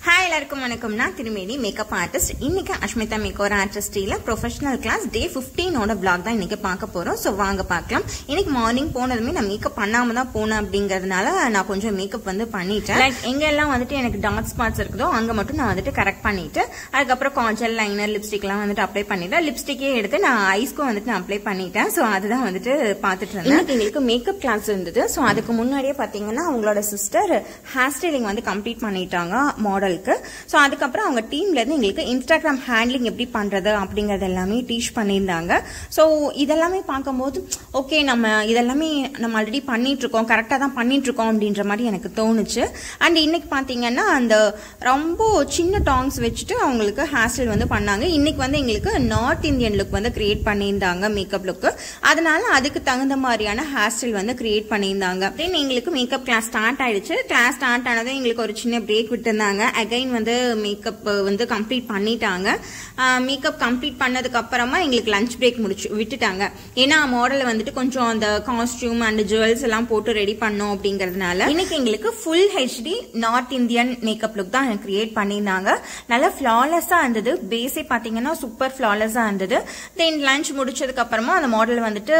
Hi, எல்லாருக்கும் வணக்கம். நான் திருமேனி மேக்கப் ஆர்டிஸ்ட். இன்னைக்கு அஷ்மிதா மேக்கோவர் ஆர்டிஸ்ட்ல ப்ரொஃபஷனல் கிளாஸ் டே 15 ஓட vlog தான் இன்னைக்கு பார்க்க போறோம். சோ வாங்க பார்க்கலாம். இன்னைக்கு மார்னிங் போனதுமே நான் மேக்கப் பண்ணாம தான் போனேன் அப்படிங்கறதுனால நான் கொஞ்சம் மேக்கப் வந்து பண்ணிட்டேன். லைக் எங்க எல்லாம் வந்துட்டு எனக்கு டார்க் ஸ்பாட்ஸ் இருக்குதோ அங்க மட்டும் நான் வந்துட்டு கரெக்ட் பண்ணிட்டு அதுக்கப்புறம் காஜல், லைனர், லிப்ஸ்டிக் எல்லாம் வந்துட்டு அப்ளை பண்ணிட்டேன். லிப்ஸ்டிக்கே எடுத்து நான் ஐஸ்க்கும் வந்துட்டு நான் அப்ளை பண்ணிட்டேன். சோ அதுதான் வந்துட்டு பாத்துட்டு இருந்தேன். இன்னைக்கு எங்களுக்கு மேக்கப் கிளாஸ் இருந்தது. சோ அதுக்கு முன்னாடியே பாத்தீங்கன்னா அவங்களோட சிஸ்டர் ஹேர் ஸ்டைலிங் வந்து கம்ப்ளீட் பண்ணிட்டாங்க மாடல். சோ அதுக்கப்புறம் அவங்க டீம்ல இருந்து எங்களுக்கு இன்ஸ்டாகிராம் ஹேண்ட்லிங் எப்படி பண்றது அப்படிங்கறது எல்லாமே டீச் பண்ணியிருந்தாங்க. சோ இதெல்லாமே பார்க்கும்போது ஓகே நம்ம இதெல்லாமே நம்ம ஆல்ரெடி பண்ணிட்டு இருக்கோம், கரெக்டா தான் பண்ணிட்டு இருக்கோம் அப்படின்ற மாதிரி எனக்கு தோணுச்சு. அண்ட் இன்னைக்கு பாத்தீங்கன்னா அந்த ரொம்ப சின்ன டாங்ஸ் வச்சுட்டு அவங்களுக்கு ஹேர் ஸ்டைல் வந்து பண்ணாங்க. இன்னைக்கு வந்து எங்களுக்கு நார்த் இந்தியன் லுக் வந்து கிரியேட் பண்ணியிருந்தாங்க மேக்கப் லுக். அதனால அதுக்கு தகுந்த மாதிரியான ஹேர் ஸ்டைல் வந்து கிரியேட் பண்ணியிருந்தாங்க. தென் எங்களுக்கு மேக்கப் கிளாஸ் ஸ்டார்ட் ஆயிடுச்சு. கிளாஸ் ஸ்டார்ட் ஆனதும் எங்களுக்கு ஒரு சின்ன பிரேக் விட்டுருந்தாங்க. அகைன் வந்து மேக்கப் வந்து கம்ப்ளீட் பண்ணிட்டாங்க. மேக்கப் கம்ப்ளீட் பண்ணதுக்கு அப்புறமா எங்களுக்கு லஞ்ச் பிரேக் விட்டுட்டாங்க. ஏன்னா மாடல் வந்துட்டு கொஞ்சம் அந்த காஸ்டியூம் அண்ட் ஜுவல்ஸ் எல்லாம் போட்டு ரெடி பண்ணோம் அப்படிங்கறதுனால இன்னைக்கு எங்களுக்கு full HD north Indian makeup look தான் கிரியேட் பண்ணியிருந்தாங்க. நல்லா ஃபிளாலெஸ்ஸா இருந்தது. பேஸே பாத்தீங்கன்னா சூப்பர் ஃபிளாலெஸ்ஸா இருந்தது. தென் லஞ்ச் முடிச்சதுக்கு அப்புறமா அந்த மாடல் வந்துட்டு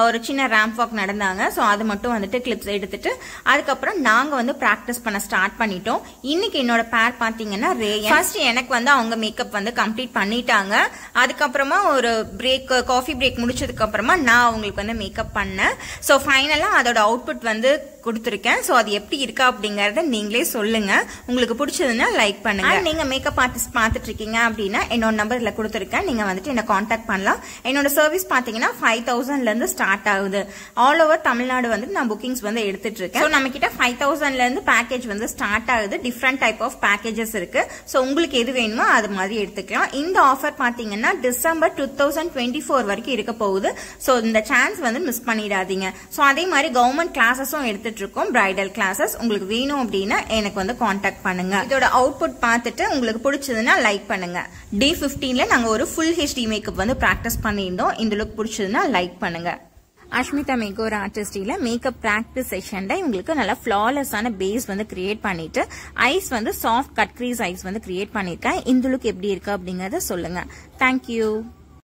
ஒரு சின்ன ரேம்ப் வாக் நடந்தாங்க. சோ அது மட்டும் வந்துட்டு கிளிப்ஸ் எடுத்துட்டு அதுக்கப்புறம் நாங்க வந்து பிராக்டிஸ் பண்ண ஸ்டார்ட் பண்ணிட்டோம். இன்னைக்கு என்னோட பேர் பாத்தீங்கன்னா ரேயன். ஃபர்ஸ்ட் எனக்கு வந்து அவங்க மேக்கப் வந்து கம்ப்ளீட் பண்ணிட்டாங்க. அதுக்கப்புறமா ஒரு பிரேக், காஃபி பிரேக் முடிச்சதுக்கு அப்புறமா நான் அவங்களுக்கு வந்து மேக்கப் பண்ணேன். சோ ஃபைனலா அதோட அவுட்புட் வந்து கொடுத்திருக்கேன். சோ அது எப்படி இருக்கா அப்படிங்கறத நீங்களே சொல்லுங்க. உங்களுக்கு பிடிச்சதுன்னா லைக் பண்ணுங்க. நீங்க மேக்கப் ஆர்டிஸ்ட் பாத்துட்டு இருக்கீங்க அப்படின்னா என்னோட நம்பர்ல கொடுத்திருக்கேன். நீங்க வந்துட்டு என்ன கான்டாக்ட் பண்ணலாம். என்னோட சர்வீஸ் பாத்தீங்கன்னா 5000ல இருந்து ஸ்டார்ட் ஆகுது. ஆல் ஓவர் தமிழ்நாடு வந்து நான் புக்கிங்ஸ் வந்து எடுத்துட்டு இருக்கேன். நம்ம கிட்ட 5000ல இருந்து பேக்கேஜ் வந்து ஸ்டார்ட் ஆகுது. டிஃப்ரெண்ட் டைப் ஆஃப் பேக்கேஜஸ் இருக்கு. சோ உங்களுக்கு எது வேணுமோ அது மாதிரி எடுத்துக்கலாம். இந்த ஆஃபர் பாத்தீங்கன்னா டிசம்பர் 2024 வரைக்கும் இருக்க போகுது. சோ இந்த சான்ஸ் வந்து மிஸ் பண்ணிடாதீங்க. சோ அதே மாதிரி கவர்மெண்ட் கிளாஸஸும் எடுத்துட்டு இருக்கோம், பிரைடல் கிளாஸஸ். உங்களுக்கு வேணும் அப்படின்னா எனக்கு வந்து கான்டாக்ட் பண்ணுங்க. இதோட அவுட்புட் பார்த்துட்டு உங்களுக்கு பிடிச்சதுன்னா லைக் பண்ணுங்க. டே 15ல நாங்க ஒரு ஃபுல் ஹெச்டி மேக்கப் வந்து பிராக்டிஸ் பண்ணியிருந்தோம். இந்த லுக் பிடிச்சதுன்னா லைக் பண்ணுங்க. அஷ்மிதா மேக்கோவர் ஆர்டிஸ்ட்ல மேக்கப் பிராக்டிஸ் செஷன்ல உங்களுக்கு நல்லா ஃபிளாலெஸ்ஸான பேஸ் வந்து கிரியேட் பண்ணிட்டு ஐஸ் வந்து சாஃப்ட் கட் கிரீஸ் ஐஸ் வந்து கிரியேட் பண்ணிருக்கேன். இந்த லுக் எப்படி இருக்கு அப்படிங்கறத சொல்லுங்க. தேங்க்யூ.